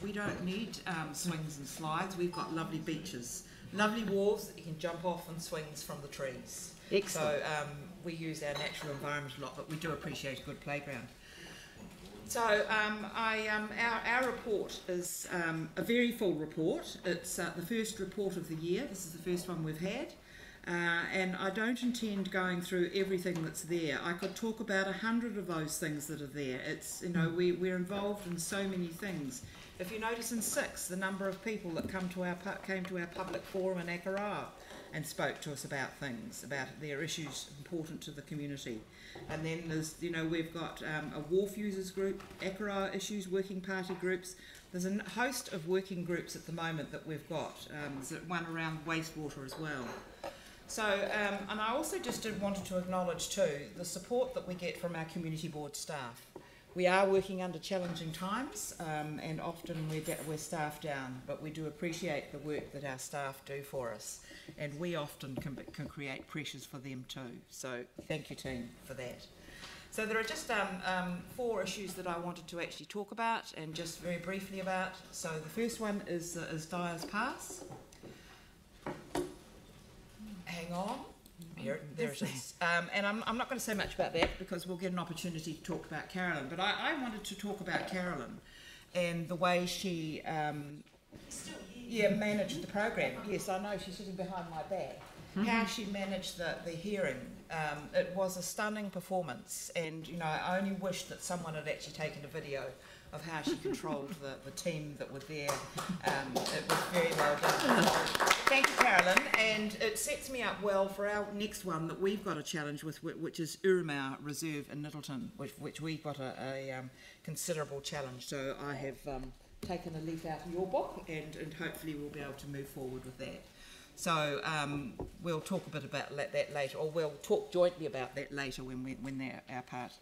We don't need swings and slides. We've got lovely beaches, lovely wharves that you can jump off and swings from the trees. Excellent. So we use our natural environment a lot, but we do appreciate a good playground. So our report is a very full report. It's the first report of the year. This is the first one we've had. And I don't intend going through everything that's there. I could talk about 100 of those things that are there. It's, you know, we're involved in so many things. If you notice in 6, the number of people that came to our public forum in Akaroa and spoke to us about things, about their issues important to the community. And then there's, you know, we've got a wharf users group, Akaroa issues, working party groups. There's a host of working groups at the moment that we've got. There's one around wastewater as well. So, and I also just wanted to acknowledge too the support that we get from our community board staff. We are working under challenging times, and often we're staffed down, but we do appreciate the work that our staff do for us, and we often can create pressures for them too. So thank you, team, for that. So there are just 4 issues that I wanted to actually talk about and just very briefly about. So the first one is Dyers Pass. Hang on. There it is. And I'm not going to say much about that because we'll get an opportunity to talk about Carolyn. But I wanted to talk about Carolyn and the way she managed the program. Yes, I know, she's sitting behind my back. How she managed the hearing. It was a stunning performance, and you know, I only wish that someone had actually taken a video of how she controlled the team that were there. It was very well done. Thank you, Carolyn, and it sets me up well for our next one that we've got a challenge with, which is Urumau Reserve in Lyttelton, which we've got a considerable challenge. So I have taken a leaf out of your book, and hopefully we'll be able to move forward with that. So we'll talk a bit about that later, or we'll talk jointly about that later when they're our part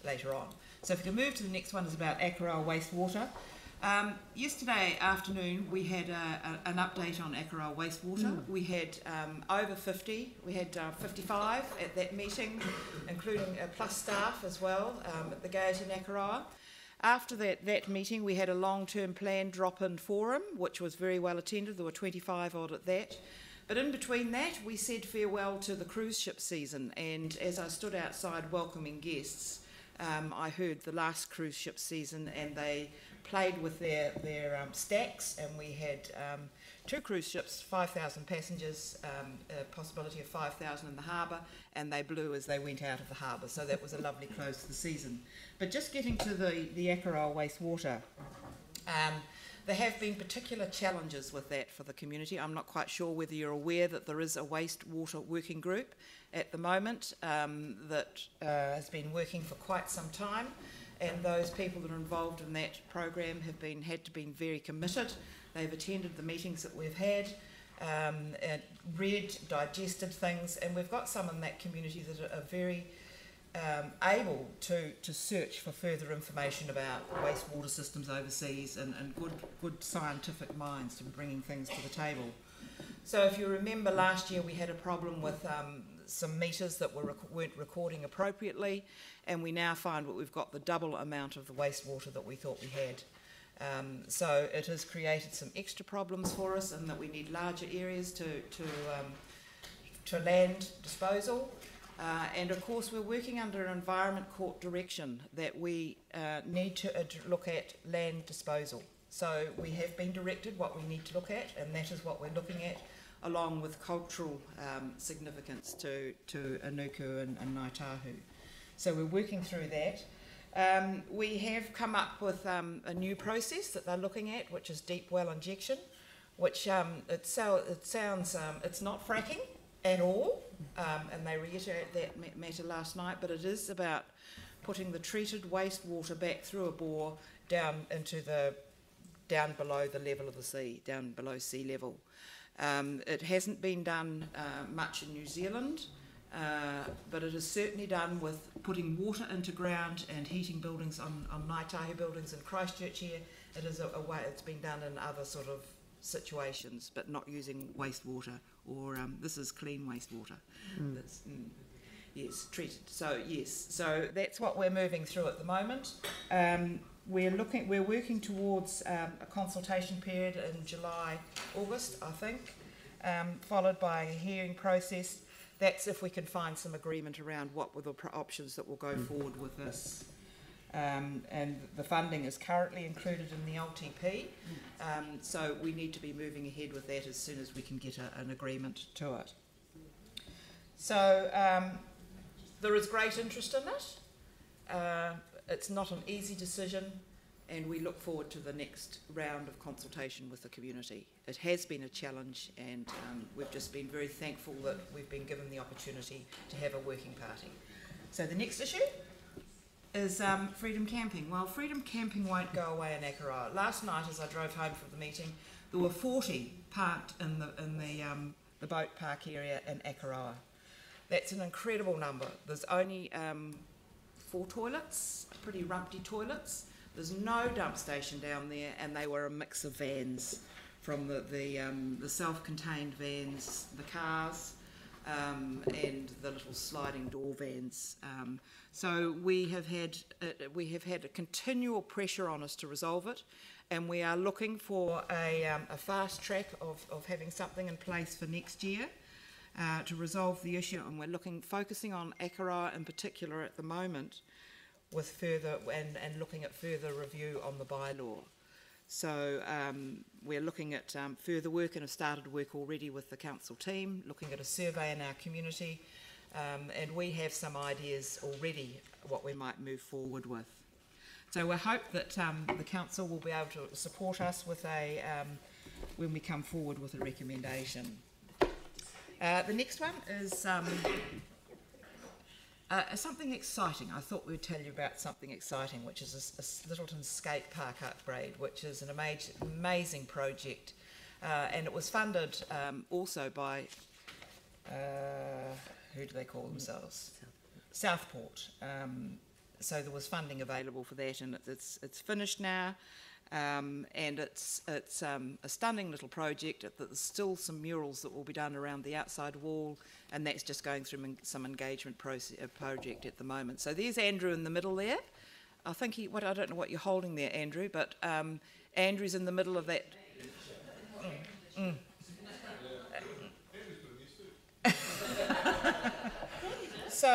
later on. So if we can move to the next one, is about Akaroa Wastewater. Yesterday afternoon we had an update on Akaroa Wastewater. We had over 50, we had 55 at that meeting, including plus staff as well at the gate in Akaroa. After that meeting we had a long-term plan drop-in forum, which was very well attended. There were 25 odd at that. But in between that we said farewell to the cruise ship season, and as I stood outside welcoming guests, I heard the last cruise ship season, and they played with their stacks, and we had 2 cruise ships, 5,000 passengers, a possibility of 5,000 in the harbour, and they blew as they went out of the harbour, so that was a lovely close to the season. But just getting to the Akaroa Wastewater, there have been particular challenges with that for the community. I'm not quite sure whether you're aware that there is a wastewater working group at the moment that has been working for quite some time, and those people that are involved in that program have had to be very committed. They've attended the meetings that we've had, and read, digested things, and we've got some in that community that are very able to search for further information about wastewater systems overseas, and good scientific minds to be bringing things to the table. So if you remember last year we had a problem with some meters that weren't recording appropriately, and we now find that we've got the double amount of the wastewater that we thought we had. So it has created some extra problems for us, and that we need larger areas to land disposal. And of course we're working under an Environment Court direction that we need to look at land disposal. So we have been directed what we need to look at, and that is what we're looking at, along with cultural significance to Anuku and Ngaitahu. So we're working through that. We have come up with a new process that they're looking at, which is deep well injection, which it sounds, it's not fracking at all, and they reiterated that matter last night, but it is about putting the treated wastewater back through a bore down below the level of the sea, down below sea level. It hasn't been done much in New Zealand, but it is certainly done with putting water into ground and heating buildings on Ngaitahu buildings in Christchurch here. It is a way it's been done in other sort of situations, but not using wastewater, or this is clean wastewater. That's, yes, treated. So yes, so that's what we're moving through at the moment. we're working towards a consultation period in July, August, I think, followed by a hearing process. That's if we can find some agreement around what were the options that will go forward with this. And the funding is currently included in the LTP, so we need to be moving ahead with that as soon as we can get an agreement to it. So there is great interest in it. It's not an easy decision, and we look forward to the next round of consultation with the community. It has been a challenge, and we've just been very thankful that we've been given the opportunity to have a working party. So the next issue is freedom camping. Well, freedom camping won't go away in Akaroa. Last night, as I drove home from the meeting, there were 40 parked in the boat park area in Akaroa. That's an incredible number. There's only 4 toilets, pretty rumpty toilets. There's no dump station down there, and they were a mix of vans, from the self-contained vans, the cars, and the little sliding door vans. So we have had a continual pressure on us to resolve it, and we are looking for a fast track of having something in place for next year to resolve the issue. And we're focusing on Akaroa in particular at the moment, with further and looking at further review on the bylaw. So we're looking at further work, and have started work already with the council team, looking at a survey in our community, and we have some ideas already what we might move forward with. So we hope that the council will be able to support us with when we come forward with a recommendation. The next one is something exciting. I thought we'd tell you about something exciting, which is a Lyttelton Skatepark upgrade, which is an amazing project, and it was funded also by who do they call themselves? Southport. So there was funding available for that, and it's finished now. And it's a stunning little project. There's still some murals that will be done around the outside wall, and that's just going through some engagement project at the moment. So there's Andrew in the middle there. I think I don't know what you're holding there, Andrew, but Andrew's in the middle of that. So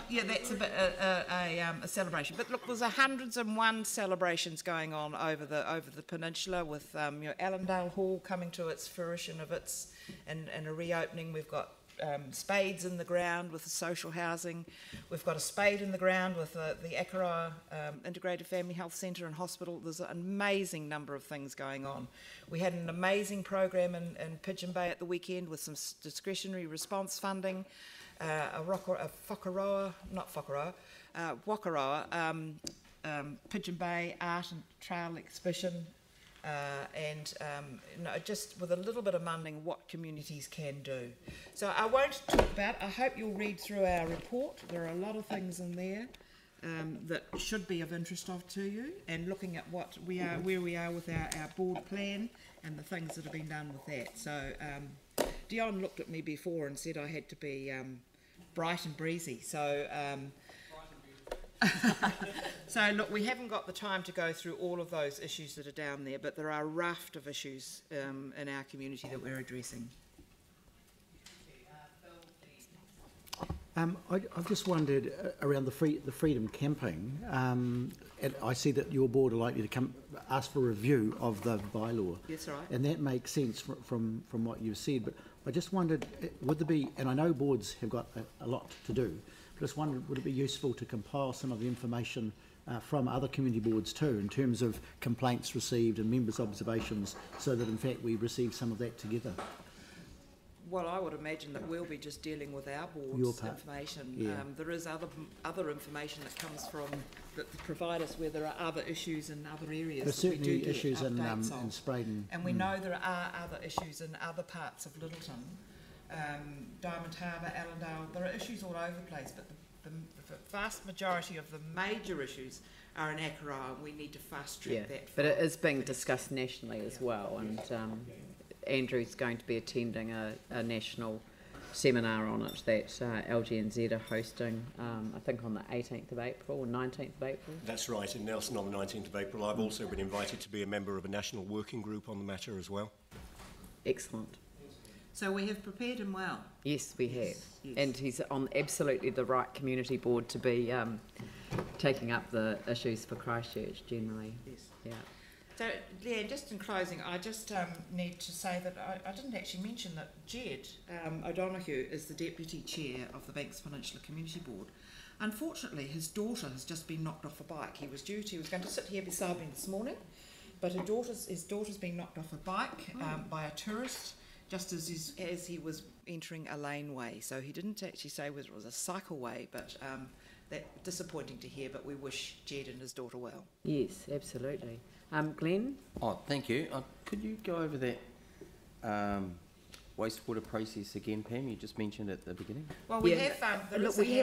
yeah, that's a bit a celebration. But look, there's 101 celebrations going on over the peninsula, with Allendale Hall coming to its fruition of its and a reopening. We've got spades in the ground with the social housing. We've got a spade in the ground with the Akaroa Integrated Family Health Centre and Hospital. There's an amazing number of things going on. We had an amazing program in Pigeon Bay at the weekend with some discretionary response funding. Wakaroa Pigeon Bay Art and Trail Exhibition, and just with a little bit of munding what communities can do. So I won't talk about. I hope you'll read through our report. There are a lot of things in there that should be of interest to you, and looking at where we are with our board plan and the things that have been done with that. So Dion looked at me before and said I had to be bright and breezy. So so look, we haven't got the time to go through all of those issues that are down there, but there are a raft of issues in our community that we're addressing. I've just wondered around the freedom camping. I see that your board are likely to ask for a review of the bylaw. That's right. And that makes sense from what you've said. But I just wondered, would there be, and I know boards have got a lot to do, but just wondered, would it be useful to compile some of the information from other community boards too, in terms of complaints received and members' observations, so that in fact we receive some of that together? Well, I would imagine that we'll be just dealing with our board's information. Yeah. There is other information that comes from that provide us where there are other issues in other areas. There's certainly issues in Spraden. And we know there are other issues in other parts of Lyttelton, Diamond Harbour, Allendale. There are issues all over the place, but the vast majority of the major issues are in Akaroa. We need to fast track that. But it is being discussed nationally as well, and Andrew's going to be attending a national seminar on it that LGNZ are hosting, I think on the 18th of April or 19th of April. That's right, in Nelson on the 19th of April. I've also been invited to be a member of a national working group on the matter as well. Excellent. So we have prepared him well. Yes, we have. Yes. And he's on absolutely the right community board to be taking up the issues for Christchurch generally. Yes. Yeah. So, Leanne, just in closing, I just need to say that I didn't actually mention that Jed O'Donoghue is the Deputy Chair of the Banks Peninsula Community Board. Unfortunately, his daughter has just been knocked off a bike. He was going to sit here beside me this morning, but his daughter's been knocked off a bike by a tourist just as he was entering a laneway. So he didn't actually say whether it was a cycleway, but that's disappointing to hear, but we wish Jed and his daughter well. Yes, absolutely. Glenn? Oh, thank you. Could you go over that wastewater process again, Pam? You just mentioned it at the beginning. Well, we have. Look, we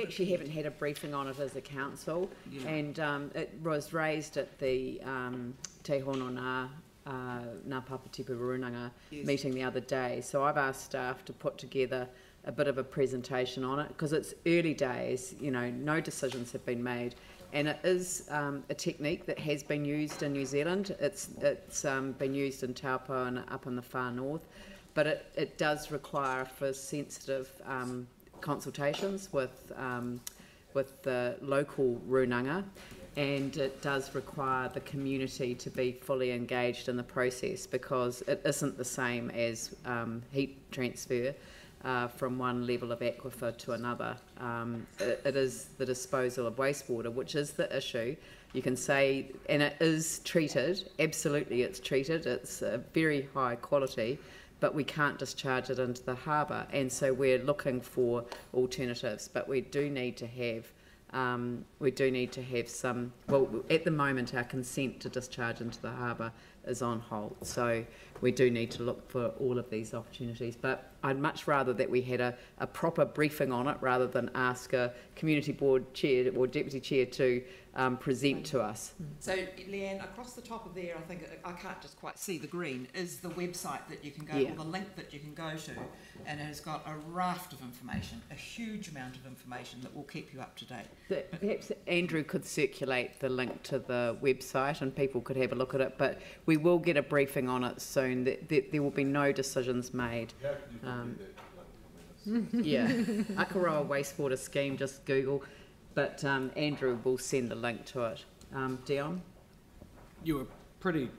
actually haven't had a briefing on it as a council, and it was raised at the Te Hono Ngā Papatipu Runanga meeting the other day. So I've asked staff to put together a bit of a presentation on it because it's early days. You know, no decisions have been made. And it is a technique that has been used in New Zealand. It's been used in Taupo and up in the far north, but it does require for sensitive consultations with the local runanga, and it does require the community to be fully engaged in the process because it isn't the same as heat transfer. From one level of aquifer to another. It is the disposal of wastewater, which is the issue. You can say, and it is treated, absolutely it's treated, it's very high quality, but we can't discharge it into the harbour, and so we're looking for alternatives, but we do need to have some, well, at the moment our consent to discharge into the harbour is on hold, so we do need to look for all of these opportunities, but I'd much rather that we had a proper briefing on it rather than ask a community board chair or deputy chair to present to us. So, Leanne, across the top of there, I think I can't just quite see the green, is the website that you can go, or the link that you can go to, and it has got a raft of information, a huge amount of information that will keep you up to date. Perhaps Andrew could circulate the link to the website and people could have a look at it, but we will get a briefing on it soon. There will be no decisions made. Yeah, Akaroa Wastewater Scheme, just Google. But Andrew will send the link to it. Dion? You were pretty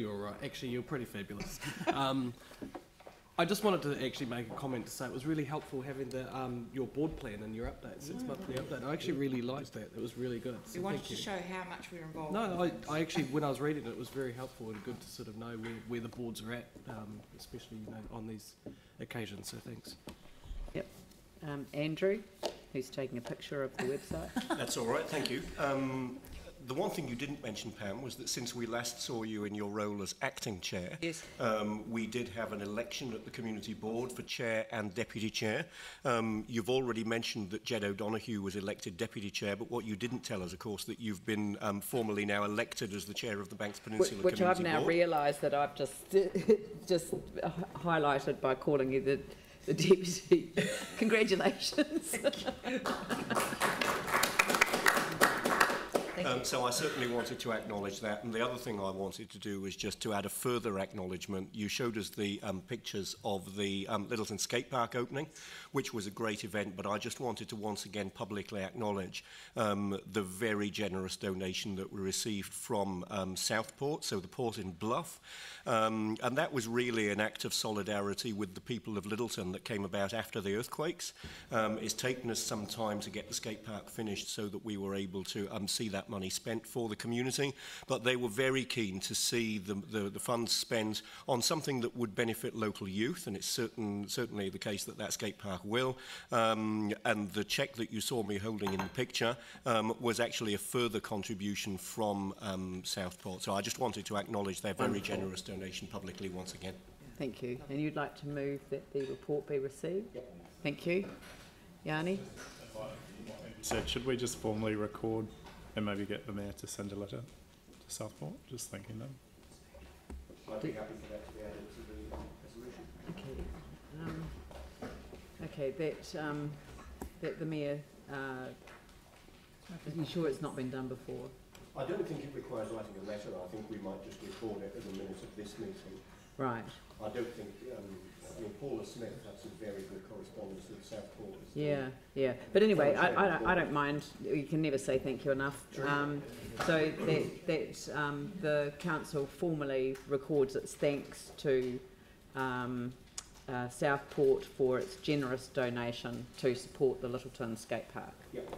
all right. Actually, you were pretty fabulous. I just wanted to actually make a comment to say it was really helpful having the your board plan and your update, 6-monthly update. I actually really liked that. It was really good. So you wanted to show how much we're involved. No, I actually, when I was reading it, it was very helpful and good to sort of know where the boards are at, especially on these occasions. So thanks. Yep. Andrew, who's taking a picture of the website. That's all right, thank you. The one thing you didn't mention, Pam, was that since we last saw you in your role as acting chair, we did have an election at the community board for chair and deputy chair. You've already mentioned that Jed O'Donoghue was elected deputy chair, but what you didn't tell us, of course, that you've been formally now elected as the chair of the Banks Peninsula Which Community I've now Board. realised that I've just highlighted by calling you the deputy. Congratulations. So I certainly wanted to acknowledge that, and the other thing I wanted to do was just to add a further acknowledgement. You showed us the pictures of the Lyttelton Skatepark opening, which was a great event, but I just wanted to once again publicly acknowledge the very generous donation that we received from Southport, so the port in Bluff, and that was really an act of solidarity with the people of Lyttelton that came about after the earthquakes. It's taken us some time to get the skatepark finished so that we were able to see that money spent for the community, but they were very keen to see the funds spent on something that would benefit local youth, and it's certainly the case that skate park will. And the cheque that you saw me holding in the picture was actually a further contribution from Southport. So I just wanted to acknowledge their very generous donation publicly once again. Thank you. And you'd like to move that the report be received? Yep. Thank you. Yanni? So should we just formally record and maybe get the Mayor to send a letter to Southport? Just thinking them. I'd be happy for that to be added to the resolution. Okay. Okay, that the mayor, are you sure it's not been done before? I don't think it requires writing a letter. I think we might just record it as a minute of this meeting. Right. I don't think, I mean, Paula Smith had some very good correspondence with Southport. Yeah, yeah. But anyway, I don't mind. You can never say thank you enough. So that the council formally records its thanks to Southport for its generous donation to support the Lyttelton Skatepark. Yep.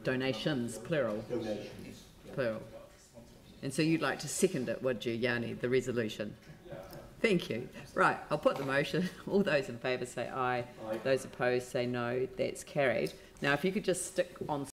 Donations, plural. Donations. Plural. And so you'd like to second it, would you, Yanni, the resolution? Thank you. Right, I'll put the motion. All those in favour say aye. Aye. Those opposed say no. That's carried. Now, if you could just stick on